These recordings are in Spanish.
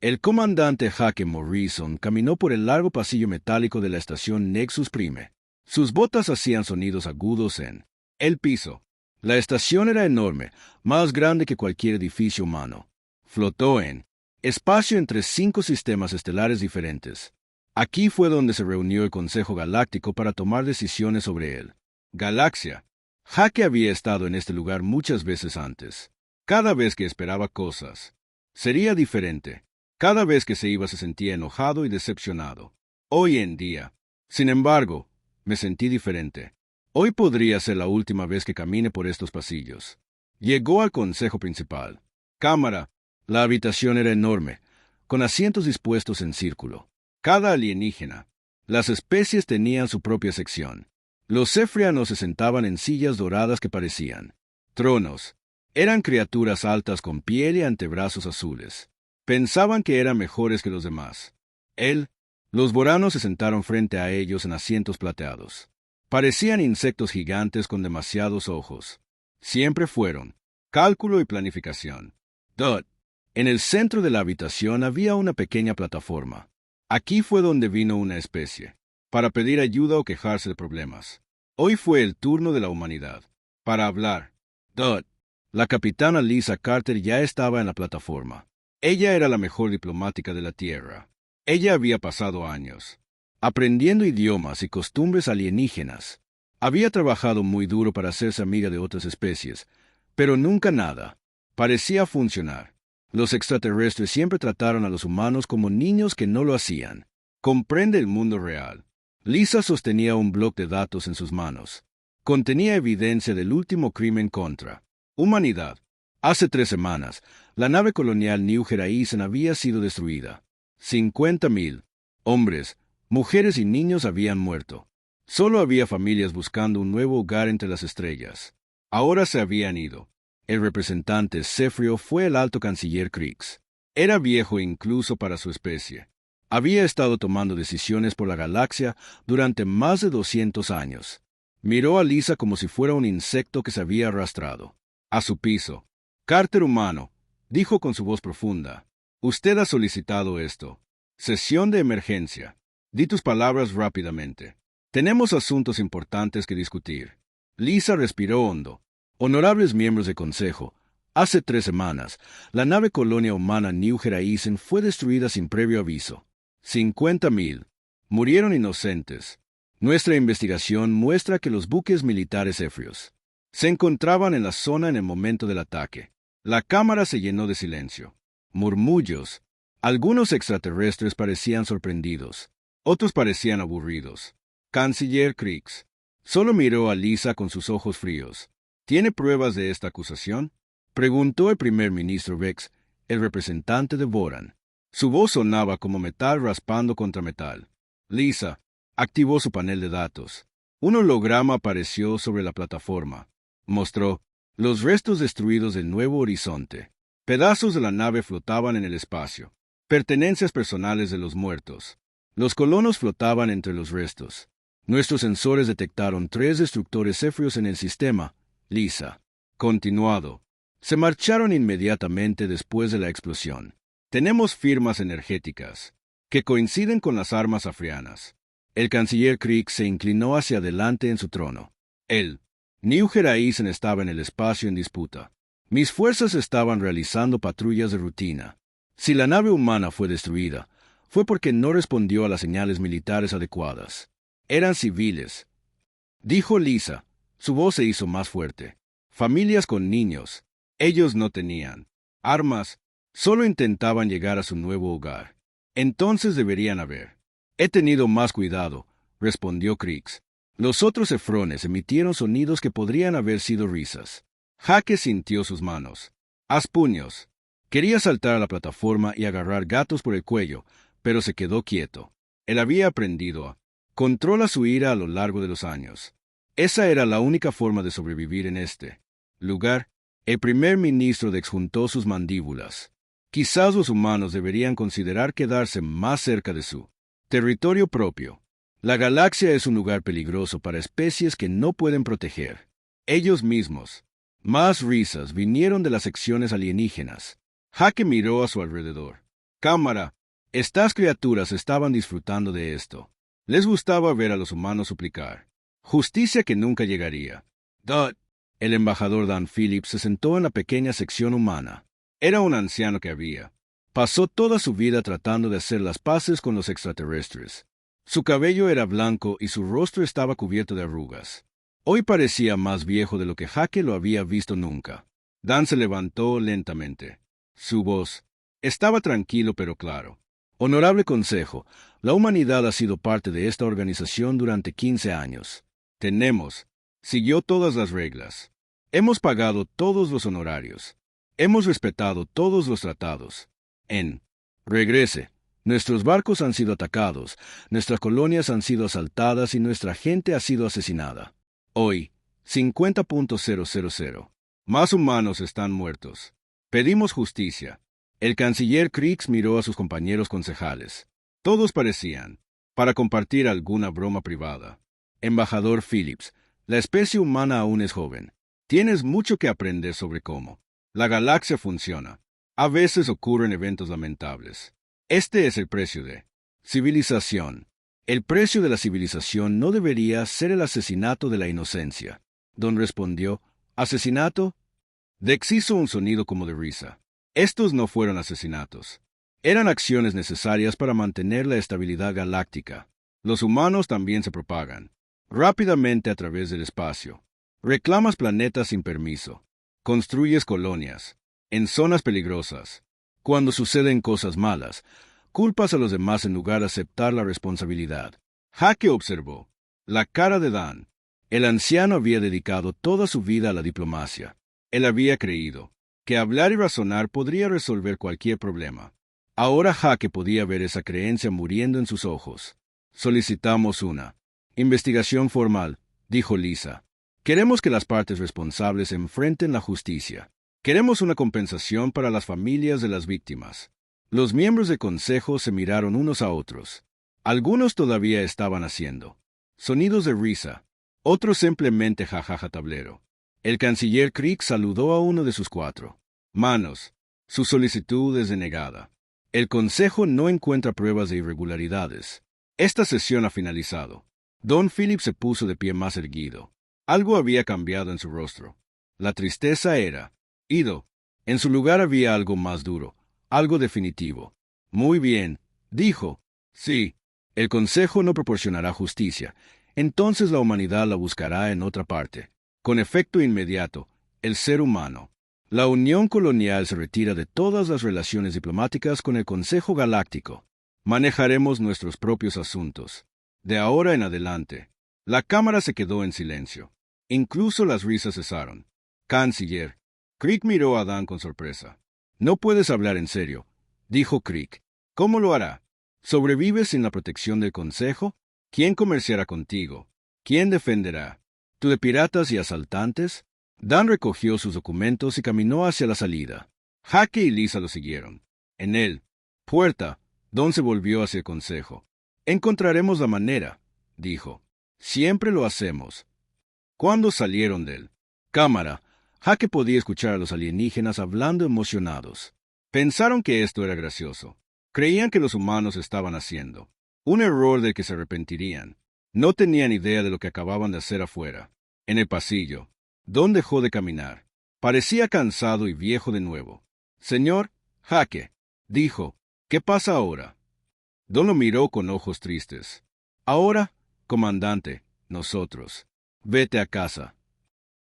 El comandante Hake Morrison caminó por el largo pasillo metálico de la estación Nexus Prime. Sus botas hacían sonidos agudos en el piso. La estación era enorme, más grande que cualquier edificio humano. Flotó en espacio entre 5 sistemas estelares diferentes. Aquí fue donde se reunió el Consejo Galáctico para tomar decisiones sobre él. Galaxia. Hake había estado en este lugar muchas veces antes. Cada vez que esperaba cosas, sería diferente. Cada vez que se iba se sentía enojado y decepcionado. Hoy en día, sin embargo, me sentí diferente. Hoy podría ser la última vez que camine por estos pasillos. Llegó al consejo principal. Cámara. La habitación era enorme, con asientos dispuestos en círculo. Cada alienígena. Las especies tenían su propia sección. Los Zefrianos se sentaban en sillas doradas que parecían tronos. Eran criaturas altas con piel y antebrazos azules. Pensaban que eran mejores que los demás. Los Boranos se sentaron frente a ellos en asientos plateados. Parecían insectos gigantes con demasiados ojos. Siempre fueron cálculo y planificación. En el centro de la habitación había una pequeña plataforma. Aquí fue donde vino una especie, para pedir ayuda o quejarse de problemas. Hoy fue el turno de la humanidad, para hablar. La capitana Lisa Carter ya estaba en la plataforma. Ella era la mejor diplomática de la Tierra. Ella había pasado años aprendiendo idiomas y costumbres alienígenas. Había trabajado muy duro para hacerse amiga de otras especies, pero nunca nada parecía funcionar. Los extraterrestres siempre trataron a los humanos como niños que no lo hacían. Comprende el mundo real. Lisa sostenía un bloc de datos en sus manos. Contenía evidencia del último crimen contra humanidad. Hace 3 semanas, la nave colonial New Horizon había sido destruida. 50,000 hombres, mujeres y niños habían muerto. Solo había familias buscando un nuevo hogar entre las estrellas. Ahora se habían ido. El representante Zefrio fue el alto canciller Krix. Era viejo incluso para su especie. Había estado tomando decisiones por la galaxia durante más de 200 años. Miró a Lisa como si fuera un insecto que se había arrastrado a su piso. Carter humano, dijo con su voz profunda. Usted ha solicitado esto. Sesión de emergencia. Di tus palabras rápidamente. Tenemos asuntos importantes que discutir. Lisa respiró hondo. Honorables miembros del Consejo, hace 3 semanas, la nave colonia humana New Horizon fue destruida sin previo aviso. 50,000 murieron inocentes. Nuestra investigación muestra que los buques militares zefrios se encontraban en la zona en el momento del ataque. La cámara se llenó de silencio. Murmullos. Algunos extraterrestres parecían sorprendidos. Otros parecían aburridos. Canciller Krix solo miró a Lisa con sus ojos fríos. ¿Tiene pruebas de esta acusación?, preguntó el primer ministro Vex, el representante de Boran. Su voz sonaba como metal raspando contra metal. Lisa activó su panel de datos. Un holograma apareció sobre la plataforma. Mostró los restos destruidos del Nuevo Horizonte. Pedazos de la nave flotaban en el espacio. Pertenencias personales de los muertos. Los colonos flotaban entre los restos. Nuestros sensores detectaron 3 destructores zefrios en el sistema. Lisa. Continuado. Se marcharon inmediatamente después de la explosión. Tenemos firmas energéticas que coinciden con las armas afrianas. El canciller Krix se inclinó hacia adelante en su trono. El New Horizon estaba en el espacio en disputa. Mis fuerzas estaban realizando patrullas de rutina. Si la nave humana fue destruida, fue porque no respondió a las señales militares adecuadas. Eran civiles, dijo Lisa. Su voz se hizo más fuerte. Familias con niños. Ellos no tenían armas, solo intentaban llegar a su nuevo hogar. Entonces deberían haber. He tenido más cuidado, respondió Krix. Los otros Zefrones emitieron sonidos que podrían haber sido risas. Hake sintió sus manos. Haz puños. Quería saltar a la plataforma y agarrar gatos por el cuello, pero se quedó quieto. Él había aprendido a controlar su ira a lo largo de los años. Esa era la única forma de sobrevivir en este lugar. El primer ministro exjuntó sus mandíbulas. Quizás los humanos deberían considerar quedarse más cerca de su territorio propio. La galaxia es un lugar peligroso para especies que no pueden proteger ellos mismos. Más risas vinieron de las secciones alienígenas. Hake miró a su alrededor. Cámara. Estas criaturas estaban disfrutando de esto. Les gustaba ver a los humanos suplicar. Justicia que nunca llegaría. Dot. El embajador Dan Phillips se sentó en la pequeña sección humana. Era un anciano que pasó toda su vida tratando de hacer las paces con los extraterrestres. Su cabello era blanco y su rostro estaba cubierto de arrugas. Hoy parecía más viejo de lo que Jake lo había visto nunca. Dan se levantó lentamente. Su voz estaba tranquilo pero claro. Honorable Consejo, la humanidad ha sido parte de esta organización durante 15 años. Siguió todas las reglas. Hemos pagado todos los honorarios. Hemos respetado todos los tratados. Regrese. Nuestros barcos han sido atacados, nuestras colonias han sido asaltadas y nuestra gente ha sido asesinada. Hoy, 50.000. Más humanos están muertos. Pedimos justicia. El canciller Creeks miró a sus compañeros concejales. Todos parecían para compartir alguna broma privada. Embajador Phillips, la especie humana aún es joven. Tienes mucho que aprender sobre cómo la galaxia funciona. A veces ocurren eventos lamentables. Este es el precio de civilización. El precio de la civilización no debería ser el asesinato de la inocencia. Don respondió, ¿asesinato? Dex hizo un sonido como de risa. Estos no fueron asesinatos. Eran acciones necesarias para mantener la estabilidad galáctica. Los humanos también se propagan rápidamente a través del espacio. Reclamas planetas sin permiso. Construyes colonias en zonas peligrosas. Cuando suceden cosas malas, culpas a los demás en lugar de aceptar la responsabilidad. Jake observó la cara de Dan. El anciano había dedicado toda su vida a la diplomacia. Él había creído que hablar y razonar podría resolver cualquier problema. Ahora Jake podía ver esa creencia muriendo en sus ojos. Solicitamos una investigación formal, dijo Lisa. Queremos que las partes responsables enfrenten la justicia. Queremos una compensación para las familias de las víctimas. Los miembros del consejo se miraron unos a otros. Algunos todavía estaban haciendo sonidos de risa. Otros simplemente jajaja tablero. El canciller Creeks saludó a uno de sus 4 manos. Su solicitud es denegada. El consejo no encuentra pruebas de irregularidades. Esta sesión ha finalizado. Don Phillips se puso de pie más erguido. Algo había cambiado en su rostro. La tristeza era ido. En su lugar había algo más duro, algo definitivo. Muy bien, dijo. Sí, el Consejo no proporcionará justicia. Entonces la humanidad la buscará en otra parte. Con efecto inmediato, el ser humano. La Unión Colonial se retira de todas las relaciones diplomáticas con el Consejo Galáctico. Manejaremos nuestros propios asuntos. De ahora en adelante. La cámara se quedó en silencio. Incluso las risas cesaron. Canciller. Crick miró a Dan con sorpresa. No puedes hablar en serio, dijo Crick. ¿Cómo lo hará? ¿Sobrevives sin la protección del Consejo? ¿Quién comerciará contigo? ¿Quién defenderá? ¿Tú de piratas y asaltantes? Dan recogió sus documentos y caminó hacia la salida. Jake y Lisa lo siguieron. En el puerta, Don se volvió hacia el Consejo. Encontraremos la manera, dijo. Siempre lo hacemos. Cuando salieron del cámara, Jake podía escuchar a los alienígenas hablando emocionados. Pensaron que esto era gracioso. Creían que los humanos estaban haciendo un error del que se arrepentirían. No tenían idea de lo que acababan de hacer afuera. En el pasillo, Don dejó de caminar. Parecía cansado y viejo de nuevo. Señor Jake, dijo, ¿qué pasa ahora? Don lo miró con ojos tristes. Ahora, comandante, nosotros. Vete a casa.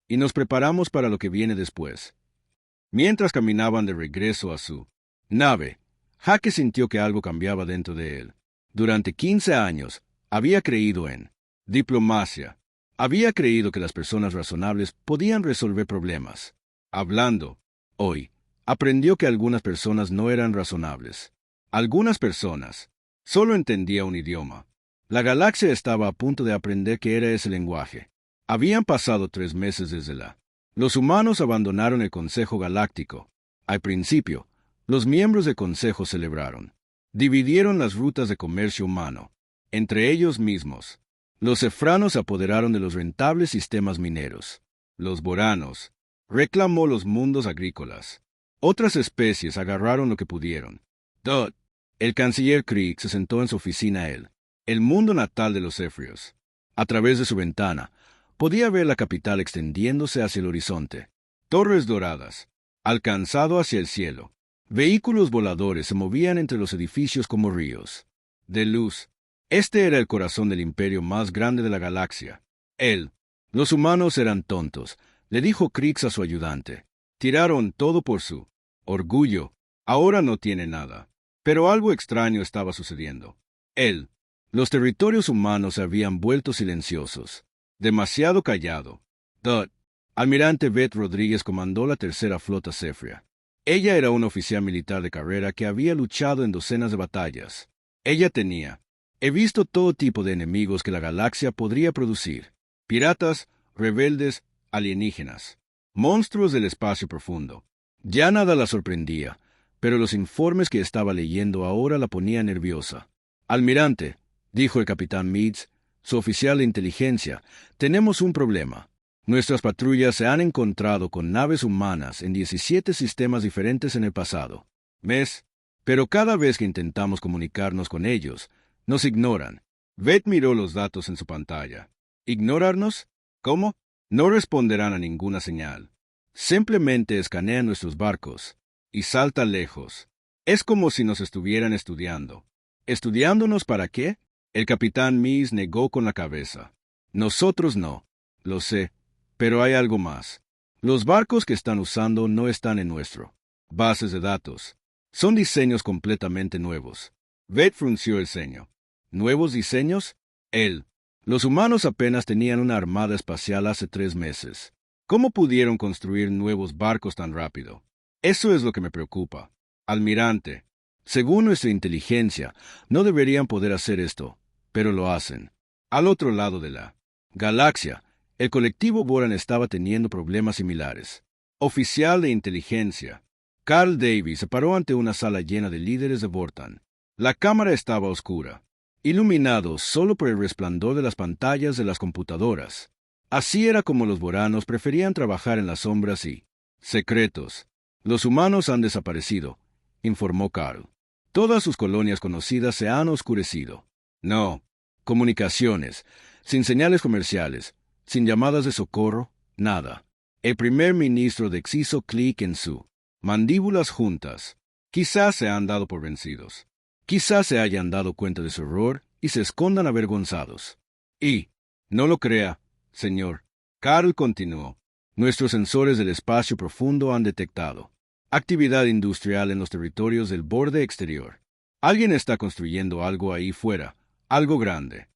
Y nos preparamos para lo que viene después. Mientras caminaban de regreso a su nave, Jake sintió que algo cambiaba dentro de él. Durante 15 años, había creído en diplomacia. Había creído que las personas razonables podían resolver problemas. Hablando, hoy, aprendió que algunas personas no eran razonables. Algunas personas solo entendían un idioma. La galaxia estaba a punto de aprender qué era ese lenguaje. Habían pasado 3 meses desde los humanos abandonaron el Consejo Galáctico. Al principio, los miembros del Consejo celebraron. Dividieron las rutas de comercio humano entre ellos mismos. Los efranos se apoderaron de los rentables sistemas mineros. Los boranos reclamó los mundos agrícolas. Otras especies agarraron lo que pudieron. Dot, El canciller Krieg se sentó en su oficina el mundo natal de los Zefrios. A través de su ventana, podía ver la capital extendiéndose hacia el horizonte. Torres doradas, alcanzado hacia el cielo. Vehículos voladores se movían entre los edificios como ríos de luz. Este era el corazón del imperio más grande de la galaxia. Los humanos eran tontos, le dijo Krix a su ayudante. Tiraron todo por su orgullo. Ahora no tiene nada. Pero algo extraño estaba sucediendo. Los territorios humanos se habían vuelto silenciosos. Demasiado callado. Almirante Beth Rodríguez comandó la tercera flota Zefria. Ella era una oficial militar de carrera que había luchado en docenas de batallas. Ella tenía. He visto todo tipo de enemigos que la galaxia podría producir. Piratas, rebeldes, alienígenas. Monstruos del espacio profundo. Ya nada la sorprendía, pero los informes que estaba leyendo ahora la ponían nerviosa. Almirante, dijo el capitán Meads, su oficial de inteligencia, tenemos un problema. Nuestras patrullas se han encontrado con naves humanas en 17 sistemas diferentes en el pasado. Pero cada vez que intentamos comunicarnos con ellos, nos ignoran. Beth miró los datos en su pantalla. ¿Ignorarnos? ¿Cómo? No responderán a ninguna señal. Simplemente escanean nuestros barcos y saltan lejos. Es como si nos estuvieran estudiando. ¿Estudiándonos para qué? El capitán Meads negó con la cabeza. Nosotros no. Lo sé. Pero hay algo más. Los barcos que están usando no están en nuestro bases de datos. Son diseños completamente nuevos. Beth frunció el ceño. ¿Nuevos diseños? Los humanos apenas tenían una armada espacial hace 3 meses. ¿Cómo pudieron construir nuevos barcos tan rápido? Eso es lo que me preocupa. Almirante, según nuestra inteligencia, no deberían poder hacer esto, pero lo hacen. Al otro lado de la galaxia, el colectivo Boran estaba teniendo problemas similares. Oficial de inteligencia. Carl Davies se paró ante una sala llena de líderes de Vortan. La cámara estaba oscura, iluminado solo por el resplandor de las pantallas de las computadoras. Así era como los boranos preferían trabajar en las sombras y secretos. Los humanos han desaparecido, informó Carl. Todas sus colonias conocidas se han oscurecido. No. Comunicaciones, sin señales comerciales, sin llamadas de socorro, nada. El primer ministro de Xiso Click en su mandíbulas juntas. Quizás se han dado por vencidos. Quizás se hayan dado cuenta de su error y se escondan avergonzados. Y, no lo crea, señor. Carl continuó. Nuestros sensores del espacio profundo han detectado actividad industrial en los territorios del borde exterior. Alguien está construyendo algo ahí fuera, algo grande.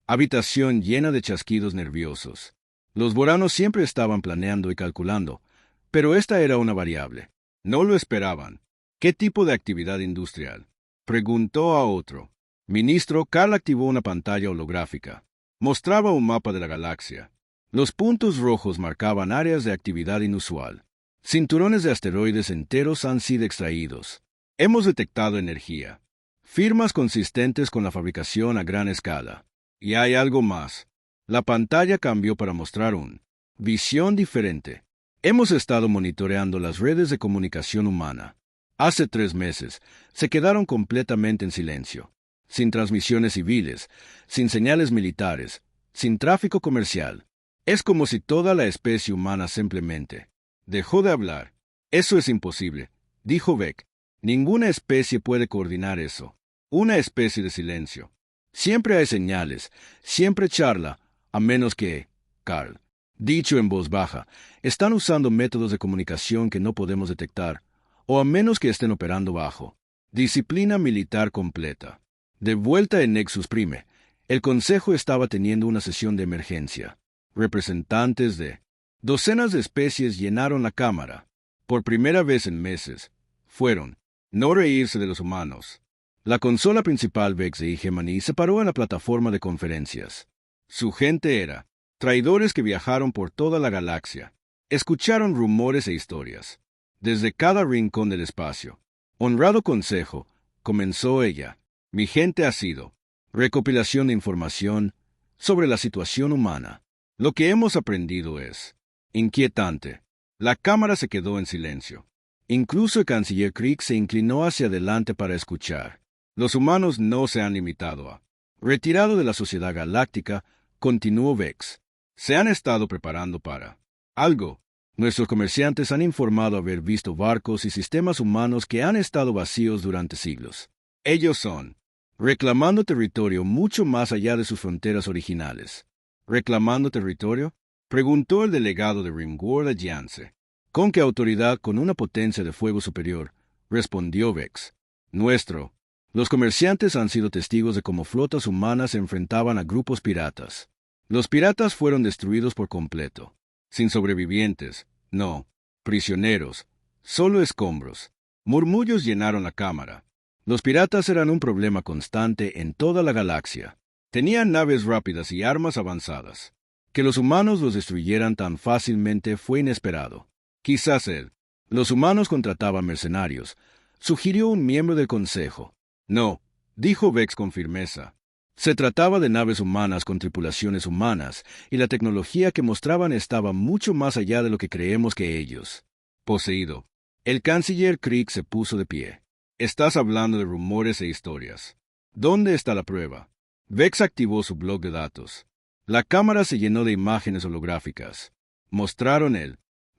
Habitación llena de chasquidos nerviosos. Los boranos siempre estaban planeando y calculando, pero esta era una variable. No lo esperaban. ¿Qué tipo de actividad industrial? Preguntó a otro. Ministro, Carl activó una pantalla holográfica. Mostraba un mapa de la galaxia. Los puntos rojos marcaban áreas de actividad inusual. Cinturones de asteroides enteros han sido extraídos. Hemos detectado energía. Firmas consistentes con la fabricación a gran escala. Y hay algo más. La pantalla cambió para mostrar una visión diferente. Hemos estado monitoreando las redes de comunicación humana. Hace 3 meses, se quedaron completamente en silencio. Sin transmisiones civiles, sin señales militares, sin tráfico comercial. Es como si toda la especie humana simplemente dejó de hablar. Eso es imposible, dijo Beck. Ninguna especie puede coordinar eso. Una especie de silencio. Siempre hay señales, siempre charla, a menos que, Carl, dicho en voz baja, están usando métodos de comunicación que no podemos detectar, o a menos que estén operando bajo disciplina militar completa. De vuelta en Nexus Prime, el Consejo estaba teniendo una sesión de emergencia. Representantes de docenas de especies llenaron la cámara. Por primera vez en meses, fueron no reírse de los humanos. La consola principal Vex de Hegemony se paró en la plataforma de conferencias. Su gente era traidores que viajaron por toda la galaxia. Escucharon rumores e historias. Desde cada rincón del espacio. Honrado consejo, comenzó ella. Mi gente ha sido recopilación de información sobre la situación humana. Lo que hemos aprendido es inquietante. La cámara se quedó en silencio. Incluso el canciller Krieg se inclinó hacia adelante para escuchar. Los humanos no se han limitado a. Retirado de la sociedad galáctica, continuó Vex. Se han estado preparando para algo. Nuestros comerciantes han informado haber visto barcos y sistemas humanos que han estado vacíos durante siglos. Ellos son reclamando territorio mucho más allá de sus fronteras originales. ¿Reclamando territorio? Preguntó el delegado de Rimworld a Yance. ¿Con qué autoridad con una potencia de fuego superior? Respondió Vex. Nuestro. Los comerciantes han sido testigos de cómo flotas humanas se enfrentaban a grupos piratas. Los piratas fueron destruidos por completo. Sin sobrevivientes, no. Prisioneros. Solo escombros. Murmullos llenaron la cámara. Los piratas eran un problema constante en toda la galaxia. Tenían naves rápidas y armas avanzadas. Que los humanos los destruyeran tan fácilmente fue inesperado. Quizás él. Los humanos contrataban mercenarios, sugirió un miembro del consejo. No, dijo Vex con firmeza. Se trataba de naves humanas con tripulaciones humanas, y la tecnología que mostraban estaba mucho más allá de lo que creemos que ellos. Poseído. El canciller Krieg se puso de pie. Estás hablando de rumores e historias. ¿Dónde está la prueba? Vex activó su blog de datos. La cámara se llenó de imágenes holográficas. Mostraron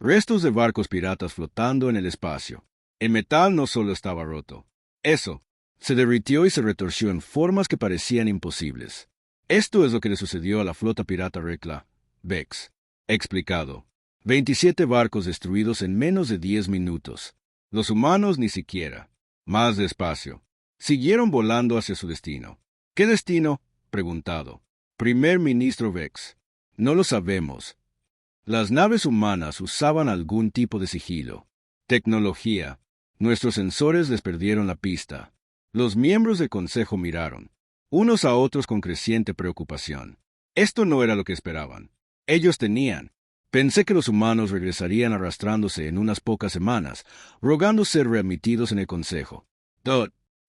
restos de barcos piratas flotando en el espacio. El metal no solo estaba roto. Eso. Se derritió y se retorció en formas que parecían imposibles. Esto es lo que le sucedió a la flota pirata Recla. Vex. Explicado. 27 barcos destruidos en menos de 10 minutos. Los humanos ni siquiera. Más despacio. Siguieron volando hacia su destino. ¿Qué destino? Preguntado. Primer ministro Vex. No lo sabemos. Las naves humanas usaban algún tipo de sigilo. Tecnología. Nuestros sensores les perdieron la pista. Los miembros del consejo miraron, unos a otros con creciente preocupación. Esto no era lo que esperaban. Ellos tenían. Pensé que los humanos regresarían arrastrándose en unas pocas semanas, rogando ser readmitidos en el consejo.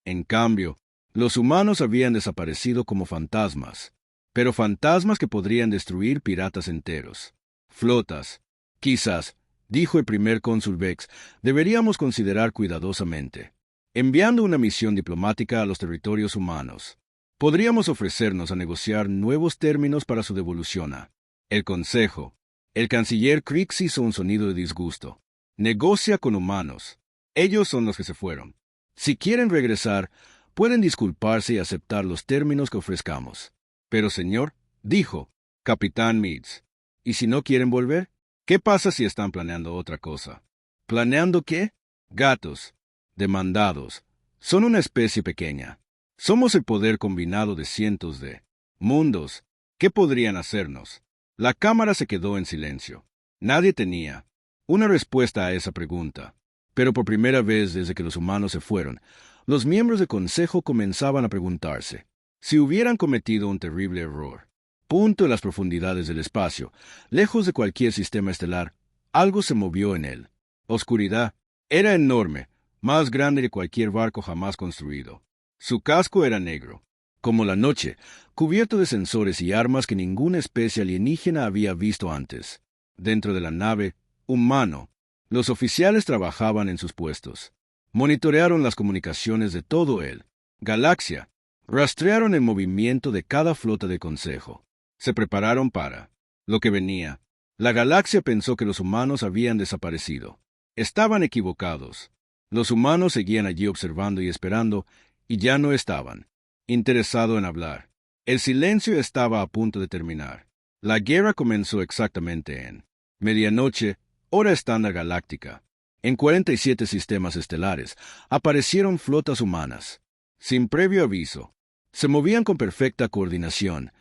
En cambio, los humanos habían desaparecido como fantasmas, pero fantasmas que podrían destruir piratas enteros. Flotas. Quizás, dijo el primer cónsul Vex, deberíamos considerar cuidadosamente. Enviando una misión diplomática a los territorios humanos. Podríamos ofrecernos a negociar nuevos términos para su devolución a el Consejo. El canciller Krieg hizo un sonido de disgusto. Negocia con humanos. Ellos son los que se fueron. Si quieren regresar, pueden disculparse y aceptar los términos que ofrezcamos. Pero señor, dijo, Capitán Meads, ¿y si no quieren volver? ¿Qué pasa si están planeando otra cosa? ¿Planeando qué? Gatos. Demandados. Son una especie pequeña. Somos el poder combinado de cientos de mundos. ¿Qué podrían hacernos? La cámara se quedó en silencio. Nadie tenía una respuesta a esa pregunta. Pero por primera vez desde que los humanos se fueron, los miembros del consejo comenzaban a preguntarse si hubieran cometido un terrible error. Punto en las profundidades del espacio, lejos de cualquier sistema estelar, algo se movió en él. Oscuridad. Era enorme, más grande que cualquier barco jamás construido. Su casco era negro, como la noche, cubierto de sensores y armas que ninguna especie alienígena había visto antes. Dentro de la nave, humano, los oficiales trabajaban en sus puestos. Monitorearon las comunicaciones de todo el galaxia. Rastrearon el movimiento de cada flota del Consejo. Se prepararon para lo que venía. La galaxia pensó que los humanos habían desaparecido. Estaban equivocados. Los humanos seguían allí observando y esperando, y ya no estaban interesados en hablar. El silencio estaba a punto de terminar. La guerra comenzó exactamente en medianoche, hora estándar galáctica. En 47 sistemas estelares aparecieron flotas humanas. Sin previo aviso, se movían con perfecta coordinación,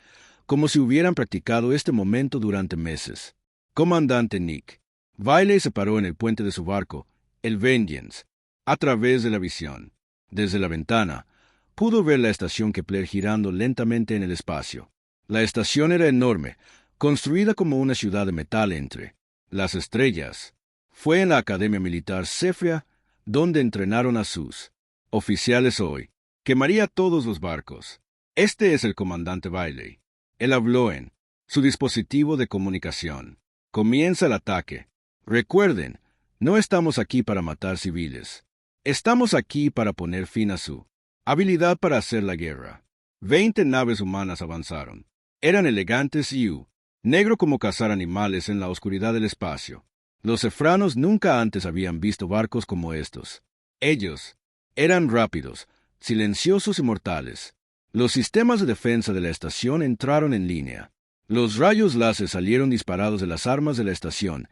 como si hubieran practicado este momento durante meses. Comandante Nick. Bailey se paró en el puente de su barco, el Vengeance, a través de la visión. Desde la ventana, pudo ver la estación Kepler girando lentamente en el espacio. La estación era enorme, construida como una ciudad de metal entre las estrellas. Fue en la Academia Militar Cefria donde entrenaron a sus oficiales hoy. Quemaría todos los barcos. Este es el comandante Bailey. Él habló en su dispositivo de comunicación. Comienza el ataque. Recuerden, No estamos aquí para matar civiles. Estamos aquí para poner fin a su habilidad para hacer la guerra. 20 naves humanas avanzaron. Eran elegantes y negro como cazar animales en la oscuridad del espacio. Los cefranos nunca antes habían visto barcos como estos. Ellos eran rápidos, silenciosos y mortales. Los sistemas de defensa de la estación entraron en línea. Los rayos láser salieron disparados de las armas de la estación,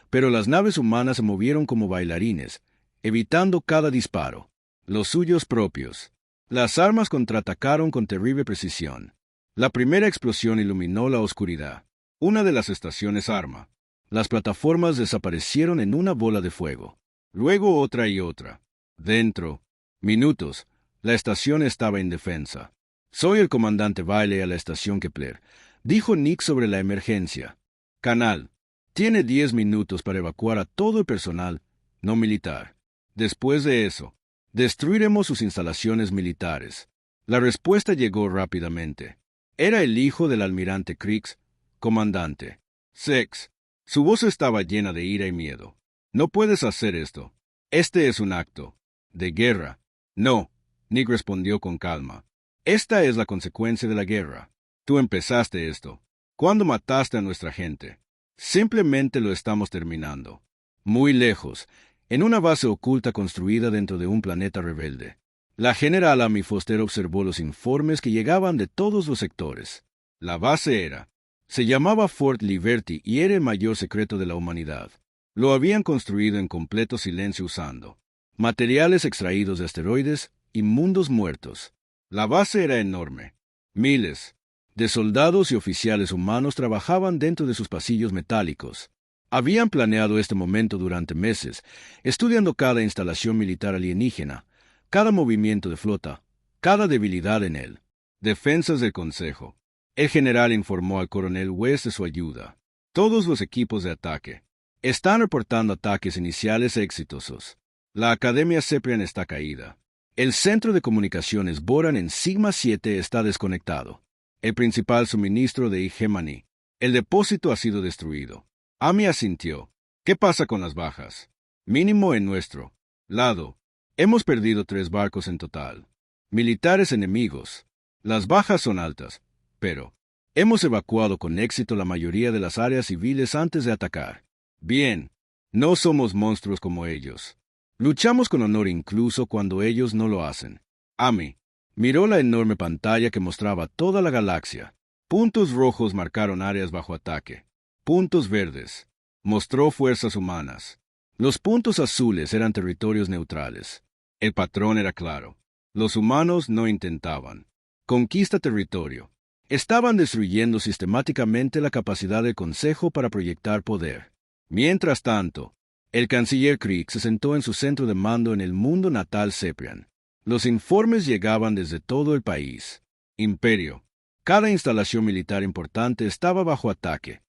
pero las naves humanas se movieron como bailarines, evitando cada disparo. Los suyos propios. Las armas contraatacaron con terrible precisión. La primera explosión iluminó la oscuridad. Una de las estaciones arma. Las plataformas desaparecieron en una bola de fuego. Luego otra y otra. Dentro minutos, la estación estaba indefensa. «Soy el comandante Bailey a la estación Kepler», dijo Nick sobre la emergencia. «Canal. Tiene 10 minutos para evacuar a todo el personal no militar. Después de eso, destruiremos sus instalaciones militares». La respuesta llegó rápidamente. Era el hijo del almirante Creeks, comandante. «Sex». Su voz estaba llena de ira y miedo. «No puedes hacer esto. Este es un acto de guerra». «No», Nick respondió con calma. «Esta es la consecuencia de la guerra. Tú empezaste esto. Cuando mataste a nuestra gente. Simplemente lo estamos terminando. Muy lejos, en una base oculta construida dentro de un planeta rebelde». La general Amy Foster observó los informes que llegaban de todos los sectores. La base se llamaba Fort Liberty y era el mayor secreto de la humanidad. Lo habían construido en completo silencio usando materiales extraídos de asteroides y mundos muertos. La base era enorme. Miles de soldados y oficiales humanos trabajaban dentro de sus pasillos metálicos. Habían planeado este momento durante meses, estudiando cada instalación militar alienígena, cada movimiento de flota, cada debilidad en él. Defensas del Consejo. El general informó al coronel West de su ayuda. Todos los equipos de ataque están reportando ataques iniciales exitosos. La Academia Ceprian está caída. El centro de comunicaciones Boran en Sigma 7 está desconectado. El principal suministro de Hegemony. El depósito ha sido destruido. Amy asintió. ¿Qué pasa con las bajas? Mínimo en nuestro lado. Hemos perdido 3 barcos en total. Militares enemigos. Las bajas son altas, pero hemos evacuado con éxito la mayoría de las áreas civiles antes de atacar. Bien, no somos monstruos como ellos. Luchamos con honor incluso cuando ellos no lo hacen. Amy miró la enorme pantalla que mostraba toda la galaxia. Puntos rojos marcaron áreas bajo ataque. Puntos verdes mostró fuerzas humanas. Los puntos azules eran territorios neutrales. El patrón era claro. Los humanos no intentaban conquista territorio. Estaban destruyendo sistemáticamente la capacidad del Consejo para proyectar poder. Mientras tanto, el canciller Krieg se sentó en su centro de mando en el mundo natal Ceprian. Los informes llegaban desde todo el país. Imperio. Cada instalación militar importante estaba bajo ataque.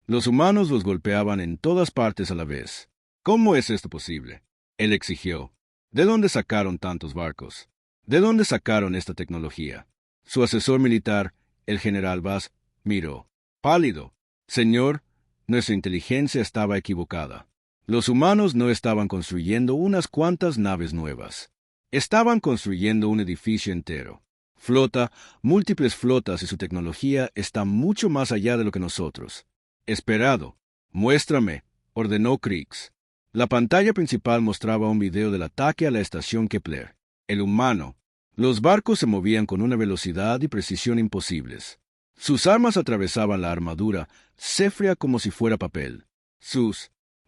Los humanos los golpeaban en todas partes a la vez. ¿Cómo es esto posible? Él exigió. ¿De dónde sacaron tantos barcos? ¿De dónde sacaron esta tecnología? Su asesor militar, el general Bass, miró. Pálido. Señor, nuestra inteligencia estaba equivocada. Los humanos no estaban construyendo unas cuantas naves nuevas. Estaban construyendo un edificio entero. Flota, múltiples flotas y su tecnología está mucho más allá de lo que nosotros. Esperado. Muéstrame, ordenó Kriegs. La pantalla principal mostraba un video del ataque a la estación Kepler. El humano. Los barcos se movían con una velocidad y precisión imposibles. Sus armas atravesaban la armadura, cefria como si fuera papel.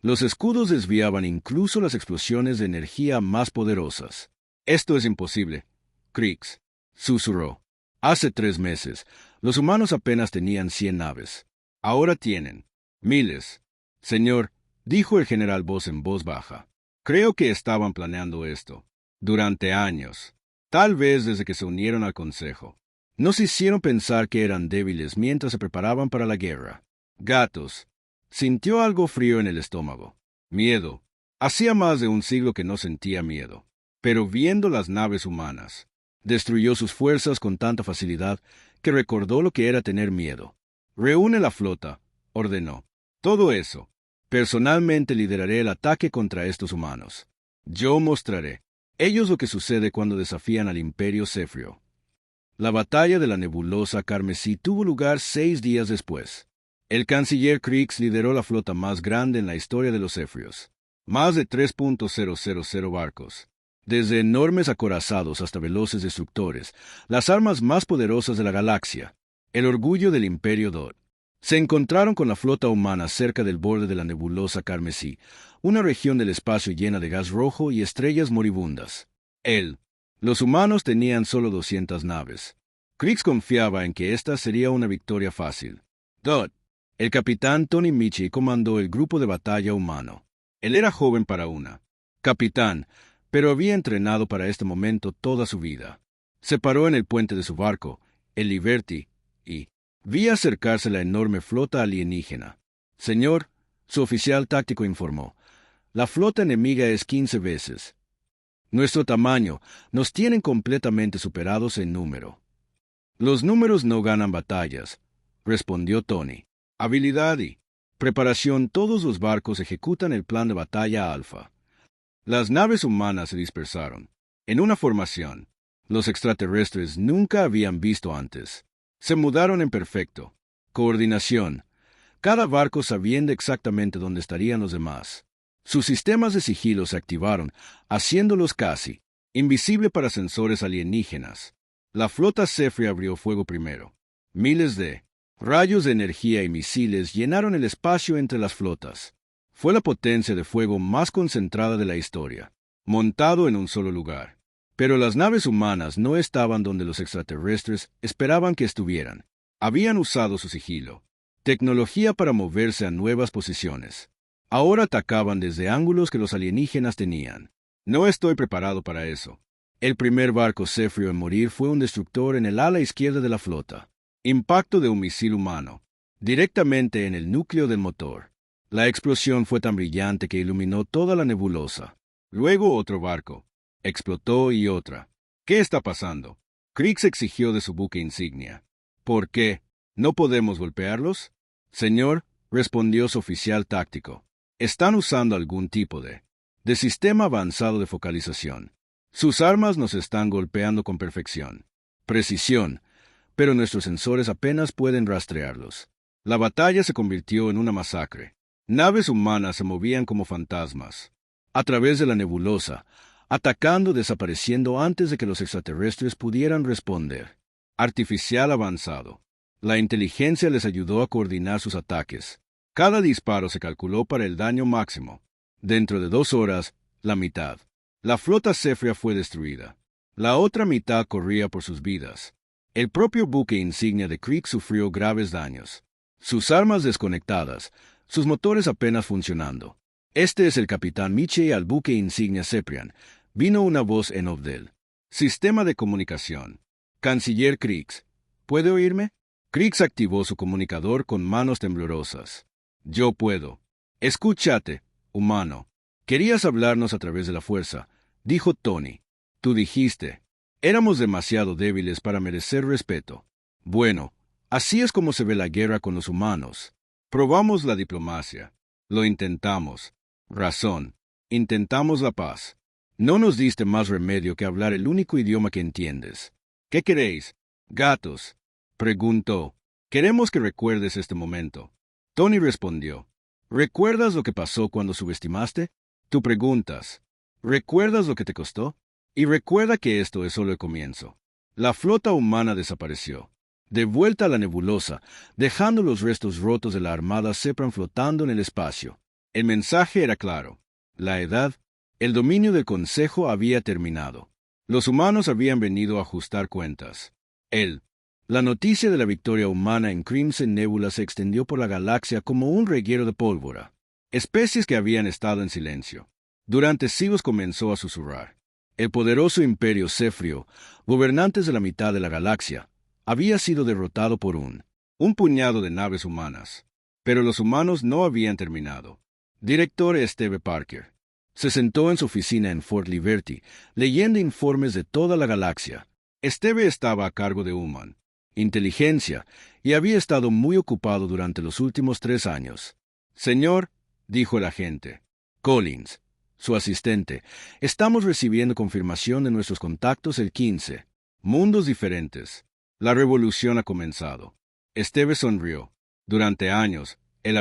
Los escudos desviaban incluso las explosiones de energía más poderosas. Esto es imposible, Kriegs susurró. Hace 3 meses, los humanos apenas tenían 100 naves. Ahora tienen miles. Señor, dijo el general Voss en voz baja. Creo que estaban planeando esto durante años. Tal vez desde que se unieron al Consejo. Nos hicieron pensar que eran débiles mientras se preparaban para la guerra. Gatos. Sintió algo frío en el estómago. Miedo. Hacía más de un siglo que no sentía miedo. Pero viendo las naves humanas, destruyó sus fuerzas con tanta facilidad que recordó lo que era tener miedo. Reúne la flota, ordenó. Todo eso. Personalmente lideraré el ataque contra estos humanos. Yo mostraré ellos lo que sucede cuando desafían al Imperio Cefrio. La batalla de la nebulosa carmesí tuvo lugar 6 días después. El canciller Kriegs lideró la flota más grande en la historia de los Cefrios. Más de 3.000 barcos. Desde enormes acorazados hasta veloces destructores, las armas más poderosas de la galaxia, el orgullo del Imperio Dot. Se encontraron con la flota humana cerca del borde de la nebulosa carmesí, una región del espacio llena de gas rojo y estrellas moribundas. Los humanos tenían solo 200 naves. Kriegs confiaba en que esta sería una victoria fácil. Dot. El capitán Tony Michi comandó el grupo de batalla humano. Él era joven para una capitán, pero había entrenado para este momento toda su vida. Se paró en el puente de su barco, el Liberty, y vi acercarse la enorme flota alienígena. Señor, su oficial táctico informó, la flota enemiga es 15 veces. Nuestro tamaño nos tienen completamente superados en número. Los números no ganan batallas, respondió Tony. Habilidad y preparación. Todos los barcos ejecutan el plan de batalla alfa. Las naves humanas se dispersaron, en una formación. Los extraterrestres nunca habían visto antes. Se mudaron en perfecto coordinación, cada barco sabiendo exactamente dónde estarían los demás. Sus sistemas de sigilo se activaron, haciéndolos casi invisible para sensores alienígenas. La flota Cefria abrió fuego primero. Miles de rayos de energía y misiles llenaron el espacio entre las flotas. Fue la potencia de fuego más concentrada de la historia, montado en un solo lugar. Pero las naves humanas no estaban donde los extraterrestres esperaban que estuvieran. Habían usado su sigilo, tecnología para moverse a nuevas posiciones. Ahora atacaban desde ángulos que los alienígenas tenían. No estoy preparado para eso. El primer barco Cefrio en morir fue un destructor en el ala izquierda de la flota. Impacto de un misil humano, directamente en el núcleo del motor. La explosión fue tan brillante que iluminó toda la nebulosa. Luego otro barco. Explotó y otra. ¿Qué está pasando? Kriegs exigió de su buque insignia. ¿Por qué? ¿No podemos golpearlos? Señor, respondió su oficial táctico. Están usando algún tipo de sistema avanzado de focalización. Sus armas nos están golpeando con perfección. Precisión, pero nuestros sensores apenas pueden rastrearlos. La batalla se convirtió en una masacre. Naves humanas se movían como fantasmas, a través de la nebulosa, atacando, desapareciendo antes de que los extraterrestres pudieran responder. Artificial avanzado. La inteligencia les ayudó a coordinar sus ataques. Cada disparo se calculó para el daño máximo. Dentro de 2 horas, la mitad. La flota Cefria fue destruida. La otra mitad corría por sus vidas. El propio buque insignia de Kriegs sufrió graves daños. Sus armas desconectadas, sus motores apenas funcionando. Este es el capitán Miche al buque insignia Ceprian. Vino una voz en off del sistema de comunicación. Canciller Kriegs, ¿puede oírme? Kriegs activó su comunicador con manos temblorosas. Yo puedo. Escúchate, humano. Querías hablarnos a través de la fuerza, dijo Tony. Tú dijiste. Éramos demasiado débiles para merecer respeto. Bueno, así es como se ve la guerra con los humanos. Probamos la diplomacia. Lo intentamos. Razón. Intentamos la paz. No nos diste más remedio que hablar el único idioma que entiendes. ¿Qué queréis? Gatos. Preguntó. Queremos que recuerdes este momento. Tony respondió. ¿Recuerdas lo que pasó cuando subestimaste? Tú preguntas. ¿Recuerdas lo que te costó? Y recuerda que esto es solo el comienzo. La flota humana desapareció. De vuelta a la nebulosa, dejando los restos rotos de la armada Cepran flotando en el espacio. El mensaje era claro. La edad, el dominio del Consejo había terminado. Los humanos habían venido a ajustar cuentas. La noticia de la victoria humana en Crimson Nebula se extendió por la galaxia como un reguero de pólvora. Especies que habían estado en silencio. Durante siglos comenzó a susurrar. El poderoso imperio Cefrio, gobernantes de la mitad de la galaxia, había sido derrotado por un puñado de naves humanas. Pero los humanos no habían terminado. Director Esteve Parker se sentó en su oficina en Fort Liberty, leyendo informes de toda la galaxia. Esteve estaba a cargo de Human Inteligencia y había estado muy ocupado durante los últimos 3 años. Señor, dijo el agente. Collins, su asistente, estamos recibiendo confirmación de nuestros contactos el 15. Mundos diferentes. La revolución ha comenzado. Esteve sonrió. Durante años, él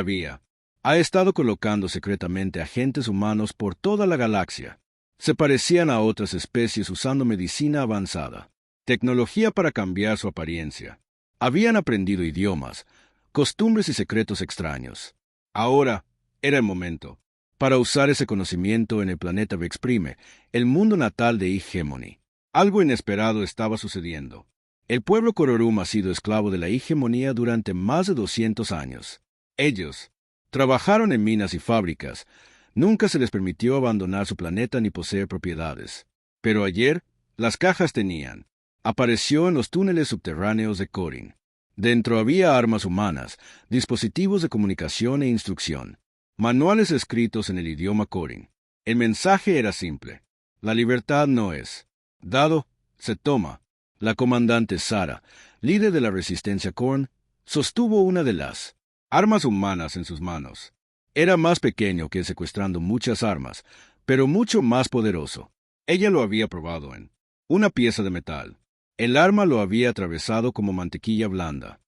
ha estado colocando secretamente agentes humanos por toda la galaxia. Se parecían a otras especies usando medicina avanzada, tecnología para cambiar su apariencia. Habían aprendido idiomas, costumbres y secretos extraños. Ahora era el momento para usar ese conocimiento en el planeta Vexprime, el mundo natal de Hegemony. Algo inesperado estaba sucediendo. El pueblo Cororum ha sido esclavo de la hegemonía durante más de 200 años. Ellos trabajaron en minas y fábricas. Nunca se les permitió abandonar su planeta ni poseer propiedades. Pero ayer, las cajas tenían. Apareció en los túneles subterráneos de Corin. Dentro había armas humanas, dispositivos de comunicación e instrucción, manuales escritos en el idioma Corin. El mensaje era simple. La libertad no es dado, se toma. La comandante Sara, líder de la resistencia Korn, sostuvo una de las armas humanas en sus manos. Era más pequeño que secuestrando muchas armas, pero mucho más poderoso. Ella lo había probado en una pieza de metal. El arma lo había atravesado como mantequilla blanda.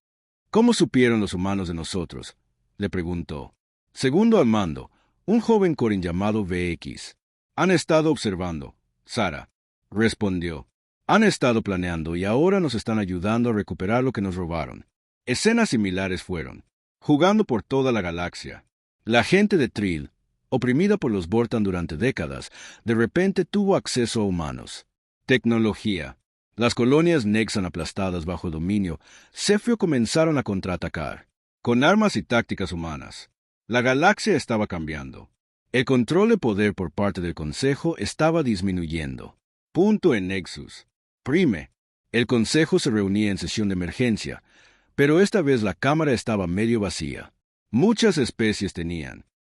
¿Cómo supieron los humanos de nosotros?, le preguntó. Segundo al mando, un joven Corin llamado VX. Han estado observando, Sara respondió. Han estado planeando y ahora nos están ayudando a recuperar lo que nos robaron. Escenas similares fueron jugando por toda la galaxia. La gente de Trill, oprimida por los Vortan durante décadas, de repente tuvo acceso a humanos. Tecnología. Las colonias Nexan aplastadas bajo dominio Zefiro comenzaron a contraatacar, con armas y tácticas humanas. La galaxia estaba cambiando. El control de poder por parte del Consejo estaba disminuyendo. Punto en Nexus Prime. El Consejo se reunía en sesión de emergencia, pero esta vez la cámara estaba medio vacía. Muchas especies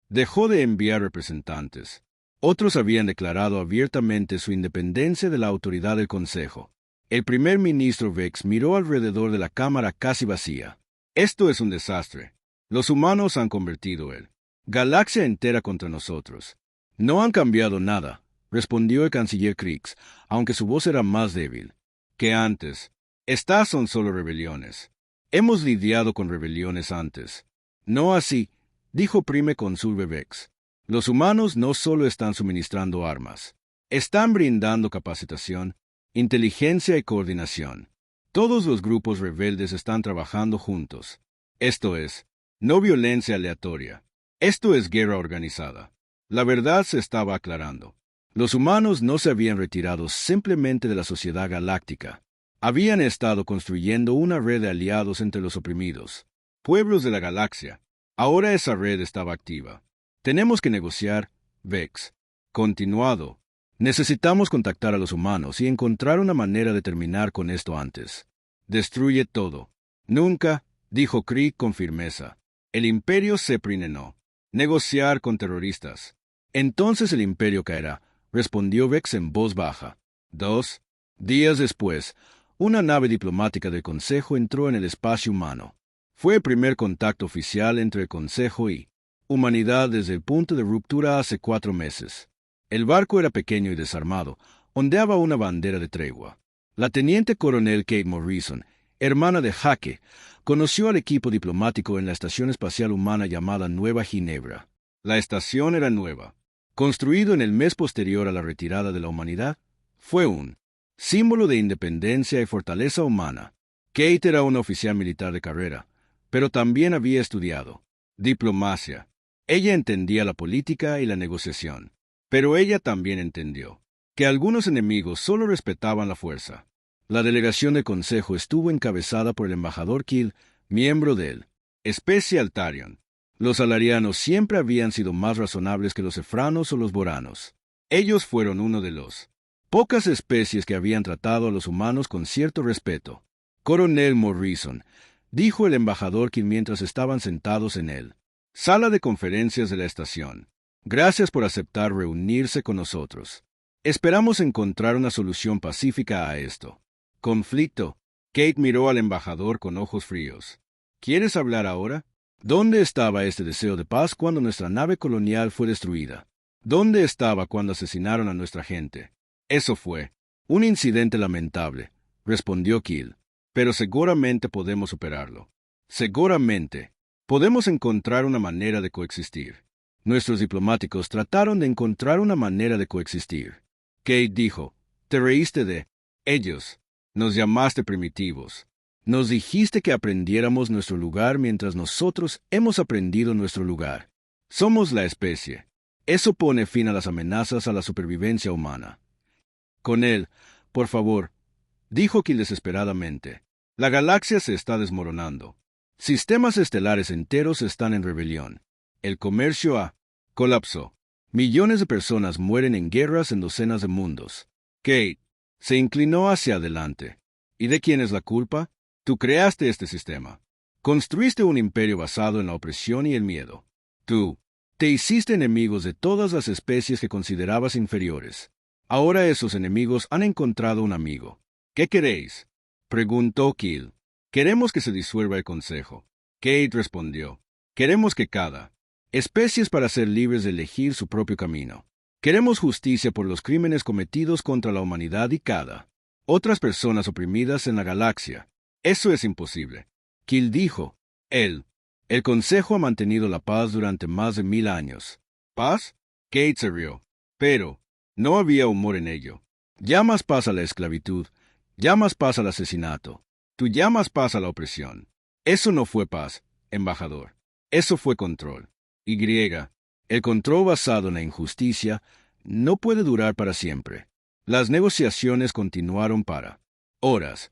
dejó de enviar representantes. Otros habían declarado abiertamente su independencia de la autoridad del Consejo. El primer ministro Vex miró alrededor de la cámara casi vacía. Esto es un desastre. Los humanos han convertido el galaxia entera contra nosotros. No han cambiado nada, respondió el canciller Krix, aunque su voz era más débil que antes. Estas son solo rebeliones. Hemos lidiado con rebeliones antes. No así, dijo Prime Consul Vex. Los humanos no solo están suministrando armas, están brindando capacitación, inteligencia y coordinación. Todos los grupos rebeldes están trabajando juntos. Esto es, no violencia aleatoria. Esto es guerra organizada. La verdad se estaba aclarando. Los humanos no se habían retirado simplemente de la sociedad galáctica. Habían estado construyendo una red de aliados entre los oprimidos, pueblos de la galaxia. Ahora esa red estaba activa. Tenemos que negociar, Vex. Continuado. Necesitamos contactar a los humanos y encontrar una manera de terminar con esto antes. Destruye todo. Nunca, dijo Krieg con firmeza. El imperio se prinenó. Negociar con terroristas. Entonces el imperio caerá, respondió Vex en voz baja. 2 días después, una nave diplomática del Consejo entró en el espacio humano. Fue el primer contacto oficial entre el Consejo y humanidad desde el punto de ruptura hace 4 meses. El barco era pequeño y desarmado, ondeaba una bandera de tregua. La teniente coronel Kate Morrison, hermana de Hake, conoció al equipo diplomático en la estación espacial humana llamada Nueva Ginebra. La estación era nueva. Construido en el mes posterior a la retirada de la humanidad, fue un símbolo de independencia y fortaleza humana. Kate era una oficial militar de carrera, pero también había estudiado diplomacia. Ella entendía la política y la negociación, pero ella también entendió que algunos enemigos solo respetaban la fuerza. La delegación del Consejo estuvo encabezada por el embajador Kill, miembro del especie Altarion. Los alarianos siempre habían sido más razonables que los efranos o los boranos. Ellos fueron uno de los pocas especies que habían tratado a los humanos con cierto respeto. Coronel Morrison, dijo el embajador Kill mientras estaban sentados en él. Sala de conferencias de la estación. Gracias por aceptar reunirse con nosotros. Esperamos encontrar una solución pacífica a esto conflicto. Kate miró al embajador con ojos fríos. ¿Quieres hablar ahora? ¿Dónde estaba este deseo de paz cuando nuestra nave colonial fue destruida? ¿Dónde estaba cuando asesinaron a nuestra gente? Eso fue un incidente lamentable, respondió Keel. Pero seguramente podemos superarlo. Seguramente podemos encontrar una manera de coexistir. Nuestros diplomáticos trataron de encontrar una manera de coexistir. Kate dijo, te reíste de ellos. Nos llamaste primitivos. Nos dijiste que aprendiéramos nuestro lugar mientras nosotros hemos aprendido nuestro lugar. Somos la especie. Eso pone fin a las amenazas a la supervivencia humana. Con él, por favor, dijo Keel desesperadamente. La galaxia se está desmoronando. Sistemas estelares enteros están en rebelión. El comercio colapsó. Millones de personas mueren en guerras en docenas de mundos. Kate se inclinó hacia adelante. ¿Y de quién es la culpa? Tú creaste este sistema. Construiste un imperio basado en la opresión y el miedo. Tú te hiciste enemigos de todas las especies que considerabas inferiores. Ahora esos enemigos han encontrado un amigo. ¿Qué queréis? Preguntó Keel. Queremos que se disuelva el Consejo. Kate respondió. Queremos que cada especies para ser libres de elegir su propio camino. Queremos justicia por los crímenes cometidos contra la humanidad y cada otras personas oprimidas en la galaxia. Eso es imposible. Keel dijo. El Consejo ha mantenido la paz durante más de 1000 años. ¿Paz? Kate se rió. Pero no había humor en ello. Llamas paz a la esclavitud. Llamas paz al asesinato. Tú llamas paz a la opresión. Eso no fue paz, embajador. Eso fue control. El control basado en la injusticia no puede durar para siempre. Las negociaciones continuaron para horas,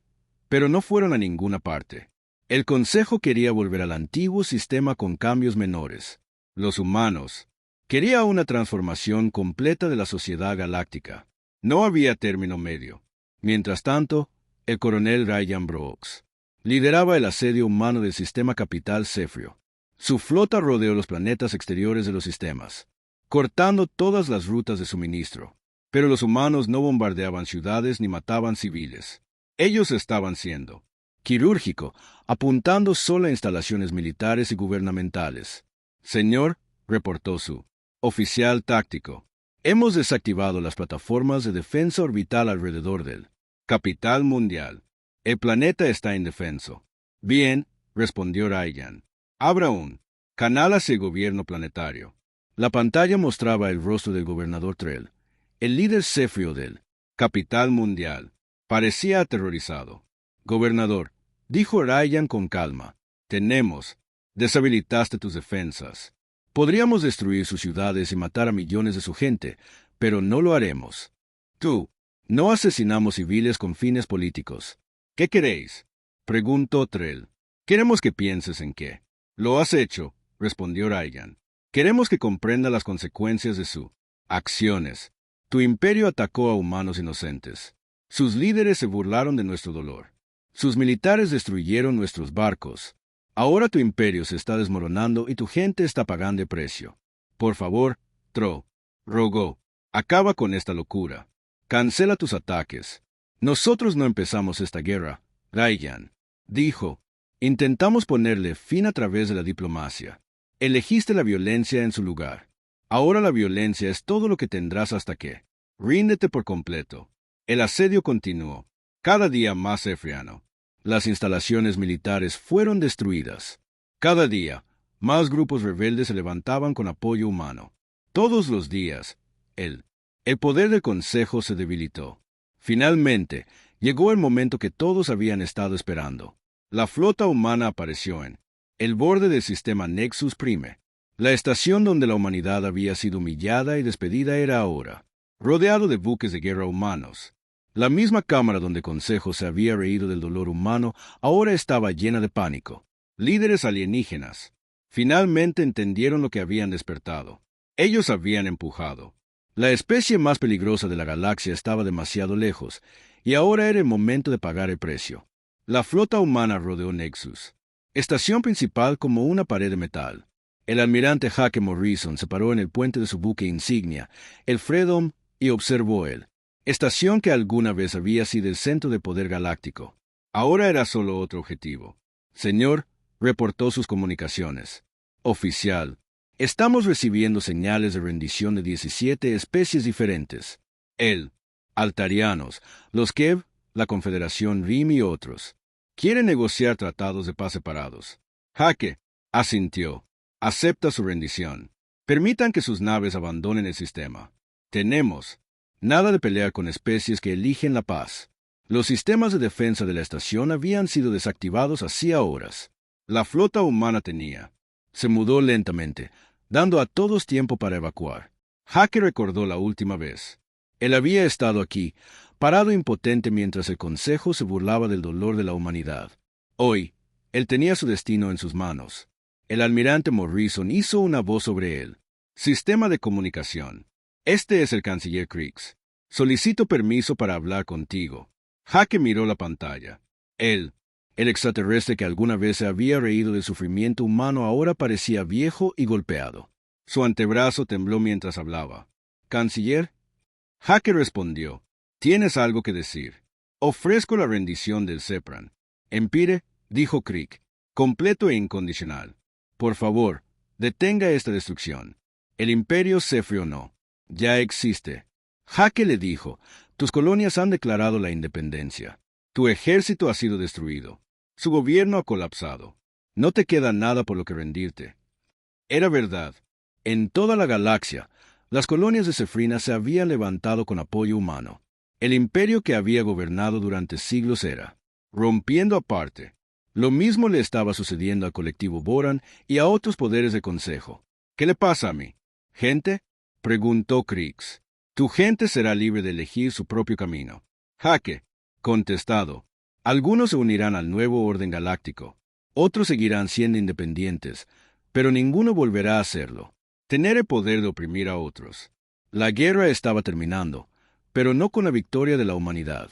pero no fueron a ninguna parte. El Consejo quería volver al antiguo sistema con cambios menores. Los humanos querían una transformación completa de la sociedad galáctica. No había término medio. Mientras tanto, el coronel Ryan Brooks lideraba el asedio humano del sistema capital Zefrio. Su flota rodeó los planetas exteriores de los sistemas, cortando todas las rutas de suministro. Pero los humanos no bombardeaban ciudades ni mataban civiles. Ellos estaban siendo quirúrgico, apuntando solo a instalaciones militares y gubernamentales. Señor, reportó su oficial táctico, hemos desactivado las plataformas de defensa orbital alrededor del capital mundial. El planeta está indefenso. Bien, respondió Ryan. Abra un canal hacia el gobierno planetario. La pantalla mostraba el rostro del gobernador Trell, el líder Zefrio del capital mundial. Parecía aterrorizado. Gobernador, dijo Ryan con calma, deshabilitaste tus defensas. Podríamos destruir sus ciudades y matar a millones de su gente, pero no lo haremos. No asesinamos civiles con fines políticos. ¿Qué queréis? Preguntó Trell. Queremos que pienses en qué lo has hecho, respondió Ryan. Queremos que comprenda las consecuencias de sus acciones. Tu imperio atacó a humanos inocentes. Sus líderes se burlaron de nuestro dolor. Sus militares destruyeron nuestros barcos. Ahora tu imperio se está desmoronando y tu gente está pagando el precio. Por favor, rogó, acaba con esta locura. Cancela tus ataques. Nosotros no empezamos esta guerra, Ryan dijo. Intentamos ponerle fin a través de la diplomacia. Elegiste la violencia en su lugar. Ahora la violencia es todo lo que tendrás hasta que ríndete por completo. El asedio continuó, cada día más zefriano. Las instalaciones militares fueron destruidas. Cada día, más grupos rebeldes se levantaban con apoyo humano. Todos los días, el poder del Consejo se debilitó. Finalmente, llegó el momento que todos habían estado esperando. La flota humana apareció en el borde del sistema Nexus Prime. La estación donde la humanidad había sido humillada y despedida era ahora, rodeado de buques de guerra humanos. La misma cámara donde Consejo se había reído del dolor humano ahora estaba llena de pánico. Líderes alienígenas finalmente entendieron lo que habían despertado. Ellos habían empujado. La especie más peligrosa de la galaxia estaba demasiado lejos, y ahora era el momento de pagar el precio. La flota humana rodeó Nexus, estación principal como una pared de metal. El almirante Hake Morrison se paró en el puente de su buque insignia, el Freedom, y observó estación que alguna vez había sido el centro de poder galáctico. Ahora era solo otro objetivo. Señor, reportó sus comunicaciones. Oficial. Estamos recibiendo señales de rendición de 17 especies diferentes. El, Altarianos, los Kev, la Confederación Rim y otros. Quieren negociar tratados de paz separados. Jaque, asintió. Acepta su rendición. Permitan que sus naves abandonen el sistema. Tenemos. Nada de pelear con especies que eligen la paz. Los sistemas de defensa de la estación habían sido desactivados hacía horas. La flota humana tenía. Se mudó lentamente, dando a todos tiempo para evacuar. Jaque recordó la última vez. Él había estado aquí, parado impotente mientras el Consejo se burlaba del dolor de la humanidad. Hoy, él tenía su destino en sus manos. El almirante Morrison hizo una voz sobre él. Sistema de comunicación. Este es el canciller Creeks. Solicito permiso para hablar contigo. Jaque miró la pantalla. Él, el extraterrestre que alguna vez se había reído del sufrimiento humano, ahora parecía viejo y golpeado. Su antebrazo tembló mientras hablaba. ¿Canciller? Jaque respondió. ¿Tienes algo que decir? Ofrezco la rendición del Sepran. Empire, dijo Crick, completo e incondicional. Por favor, detenga esta destrucción. El imperio Sefrio no. Ya existe. Jaque le dijo, tus colonias han declarado la independencia. Tu ejército ha sido destruido. Su gobierno ha colapsado. No te queda nada por lo que rendirte. Era verdad. En toda la galaxia, las colonias de Sefrina se habían levantado con apoyo humano. El imperio que había gobernado durante siglos era rompiendo aparte. Lo mismo le estaba sucediendo al colectivo Boran y a otros poderes de consejo. ¿Qué le pasa a mí? ¿Gente? Preguntó Creeks. Tu gente será libre de elegir su propio camino. Jaque. Contestado. Algunos se unirán al nuevo orden galáctico. Otros seguirán siendo independientes, pero ninguno volverá a hacerlo. Tener el poder de oprimir a otros. La guerra estaba terminando, pero no con la victoria de la humanidad.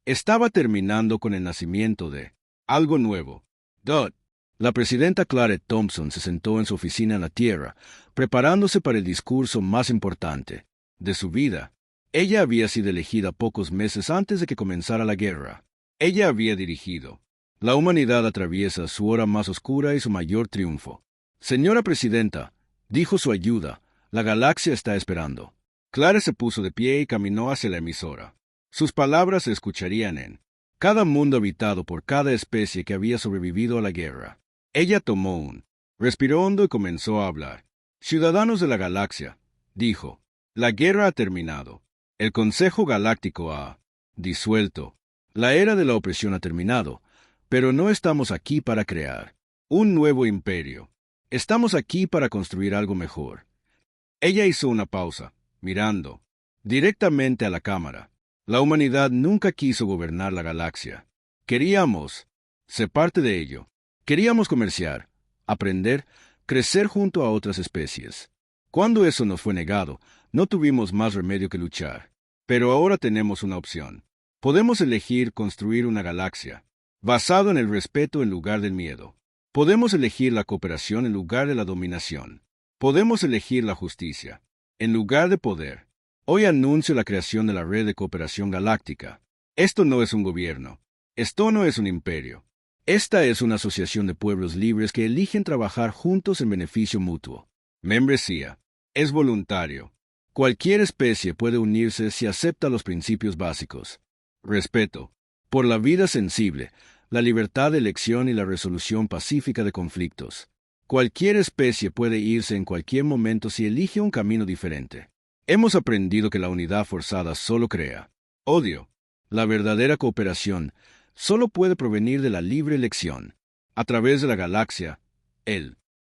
Estaba terminando con el nacimiento de algo nuevo. Dot. La presidenta Claret Thompson se sentó en su oficina en la Tierra, preparándose para el discurso más importante de su vida. Ella había sido elegida pocos meses antes de que comenzara la guerra. Ella había dirigido. La humanidad atraviesa su hora más oscura y su mayor triunfo. Señora presidenta, dijo su ayuda, la galaxia está esperando. Claret se puso de pie y caminó hacia la emisora. Sus palabras se escucharían en cada mundo habitado por cada especie que había sobrevivido a la guerra. Ella tomó respiró hondo y comenzó a hablar. Ciudadanos de la galaxia, dijo, la guerra ha terminado. El Consejo Galáctico ha disuelto. La era de la opresión ha terminado, pero no estamos aquí para crear un nuevo imperio. Estamos aquí para construir algo mejor. Ella hizo una pausa, mirando directamente a la cámara. La humanidad nunca quiso gobernar la galaxia. Queríamos ser parte de ello. Queríamos comerciar, aprender, crecer junto a otras especies. Cuando eso nos fue negado, no tuvimos más remedio que luchar. Pero ahora tenemos una opción. Podemos elegir construir una galaxia, basado en el respeto en lugar del miedo. Podemos elegir la cooperación en lugar de la dominación. Podemos elegir la justicia, en lugar de poder. Hoy anuncio la creación de la Red de Cooperación Galáctica. Esto no es un gobierno. Esto no es un imperio. Esta es una asociación de pueblos libres que eligen trabajar juntos en beneficio mutuo. Membresía. Es voluntario. Cualquier especie puede unirse si acepta los principios básicos. Respeto. Por la vida sensible, la libertad de elección y la resolución pacífica de conflictos. Cualquier especie puede irse en cualquier momento si elige un camino diferente. Hemos aprendido que la unidad forzada solo crea odio. La verdadera cooperación solo puede provenir de la libre elección. A través de la galaxia,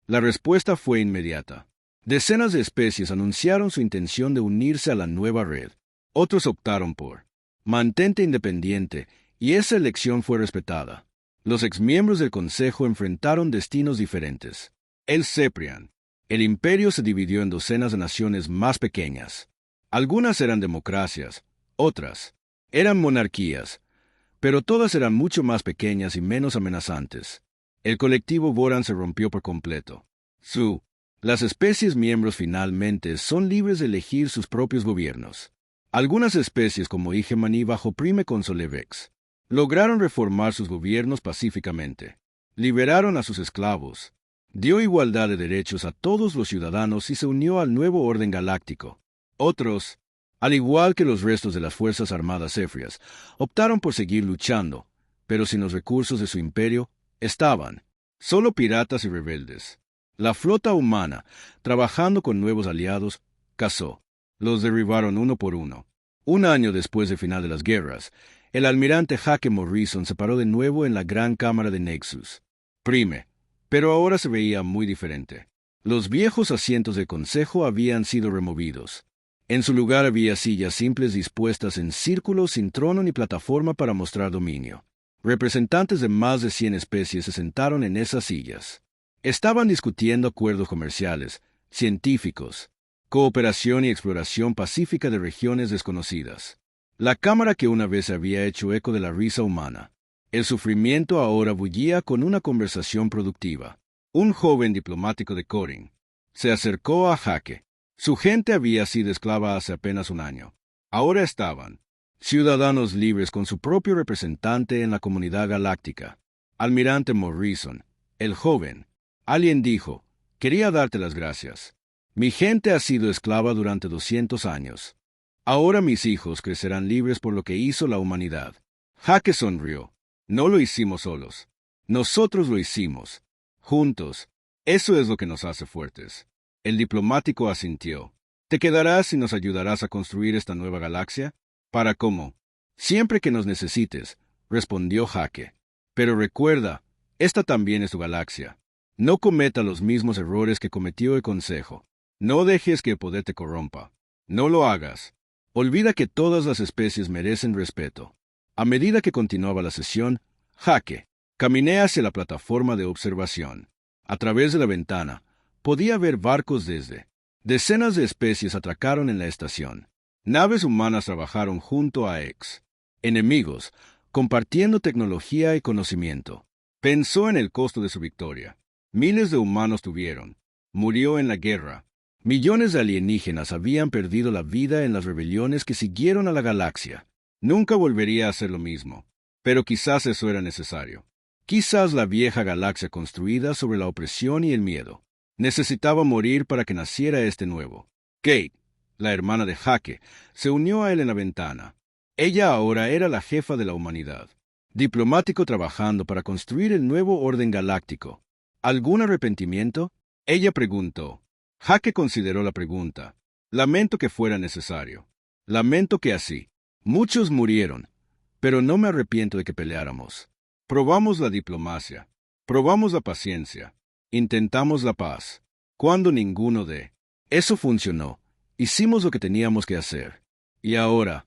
la respuesta fue inmediata. Decenas de especies anunciaron su intención de unirse a la nueva red. Otros optaron por mantente independiente, y esa elección fue respetada. Los exmiembros del Consejo enfrentaron destinos diferentes. El Seprian. El imperio se dividió en docenas de naciones más pequeñas. Algunas eran democracias, otras eran monarquías, pero todas eran mucho más pequeñas y menos amenazantes. El colectivo Boran se rompió por completo. Las especies miembros finalmente son libres de elegir sus propios gobiernos. Algunas especies como Igemani bajo Prime Console Vex lograron reformar sus gobiernos pacíficamente. Liberaron a sus esclavos. Dio igualdad de derechos a todos los ciudadanos y se unió al nuevo orden galáctico. Otros, al igual que los restos de las Fuerzas Armadas Efrias, optaron por seguir luchando, pero sin los recursos de su imperio, estaban solo piratas y rebeldes. La flota humana, trabajando con nuevos aliados, cazó. Los derribaron uno por uno. Un año después del final de las guerras, el almirante Hake Morrison se paró de nuevo en la gran cámara de Nexus Prime, pero ahora se veía muy diferente. Los viejos asientos del consejo habían sido removidos. En su lugar había sillas simples dispuestas en círculo sin trono ni plataforma para mostrar dominio. Representantes de más de 100 especies se sentaron en esas sillas. Estaban discutiendo acuerdos comerciales, científicos, cooperación y exploración pacífica de regiones desconocidas. La cámara que una vez había hecho eco de la risa humana. El sufrimiento ahora bullía con una conversación productiva. Un joven diplomático de Corin se acercó a Hake. Su gente había sido esclava hace apenas un año. Ahora estaban ciudadanos libres con su propio representante en la comunidad galáctica. Almirante Morrison, el joven, alguien dijo, quería darte las gracias. Mi gente ha sido esclava durante 200 años. Ahora mis hijos crecerán libres por lo que hizo la humanidad. Hake sonrió. No lo hicimos solos. Nosotros lo hicimos. Juntos. Eso es lo que nos hace fuertes. El diplomático asintió. ¿Te quedarás y nos ayudarás a construir esta nueva galaxia? ¿Para cómo? Siempre que nos necesites, respondió Hake. Pero recuerda, esta también es tu galaxia. No cometa los mismos errores que cometió el Consejo. No dejes que el poder te corrompa. No lo hagas. Olvida que todas las especies merecen respeto. A medida que continuaba la sesión, Hake caminé hacia la plataforma de observación. A través de la ventana, podía ver barcos desde. Decenas de especies atracaron en la estación. Naves humanas trabajaron junto a enemigos, compartiendo tecnología y conocimiento. Pensó en el costo de su victoria. Miles de humanos murió en la guerra. Millones de alienígenas habían perdido la vida en las rebeliones que siguieron a la galaxia. Nunca volvería a hacer lo mismo. Pero quizás eso era necesario. Quizás la vieja galaxia construida sobre la opresión y el miedo necesitaba morir para que naciera este nuevo. Kate, la hermana de Hake, se unió a él en la ventana. Ella ahora era la jefa de la humanidad. Diplomático trabajando para construir el nuevo orden galáctico. ¿Algún arrepentimiento? Ella preguntó. Hake consideró la pregunta. Lamento que fuera necesario. Lamento que así. Muchos murieron, pero no me arrepiento de que peleáramos. Probamos la diplomacia. Probamos la paciencia. Intentamos la paz. Cuando ninguno de eso funcionó, hicimos lo que teníamos que hacer. Y ahora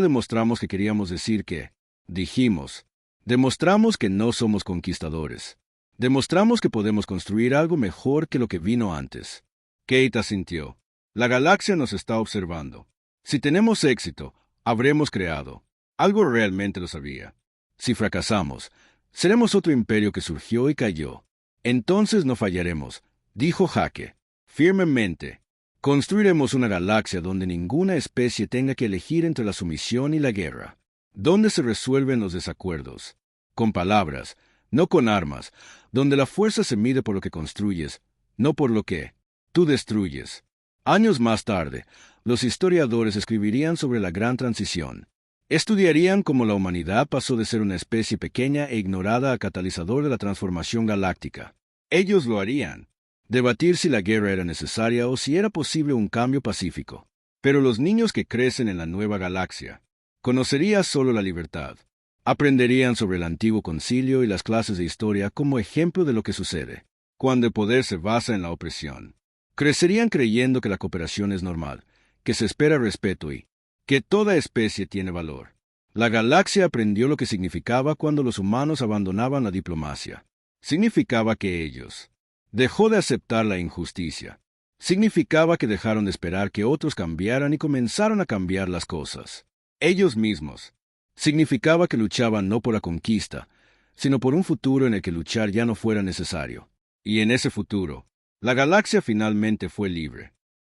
demostramos que queríamos decir que, dijimos, demostramos que no somos conquistadores. Demostramos que podemos construir algo mejor que lo que vino antes. Kate asintió. La galaxia nos está observando. Si tenemos éxito, habremos creado. Algo realmente lo sabía. Si fracasamos, seremos otro imperio que surgió y cayó. Entonces no fallaremos, dijo Hake. Firmemente. Construiremos una galaxia donde ninguna especie tenga que elegir entre la sumisión y la guerra. Donde se resuelven los desacuerdos. Con palabras, no con armas. Donde la fuerza se mide por lo que construyes, no por lo que tú destruyes. Años más tarde, los historiadores escribirían sobre la gran transición. Estudiarían cómo la humanidad pasó de ser una especie pequeña e ignorada a catalizador de la transformación galáctica. Ellos lo harían. Debatir si la guerra era necesaria o si era posible un cambio pacífico. Pero los niños que crecen en la nueva galaxia conocerían solo la libertad. Aprenderían sobre el antiguo concilio y las clases de historia como ejemplo de lo que sucede cuando el poder se basa en la opresión. Crecerían creyendo que la cooperación es normal, que se espera respeto y que toda especie tiene valor. La galaxia aprendió lo que significaba cuando los humanos abandonaban la diplomacia. Significaba que ellos dejó de aceptar la injusticia. Significaba que dejaron de esperar que otros cambiaran y comenzaron a cambiar las cosas. Ellos mismos. Significaba que luchaban no por la conquista, sino por un futuro en el que luchar ya no fuera necesario. Y en ese futuro, la galaxia finalmente fue libre.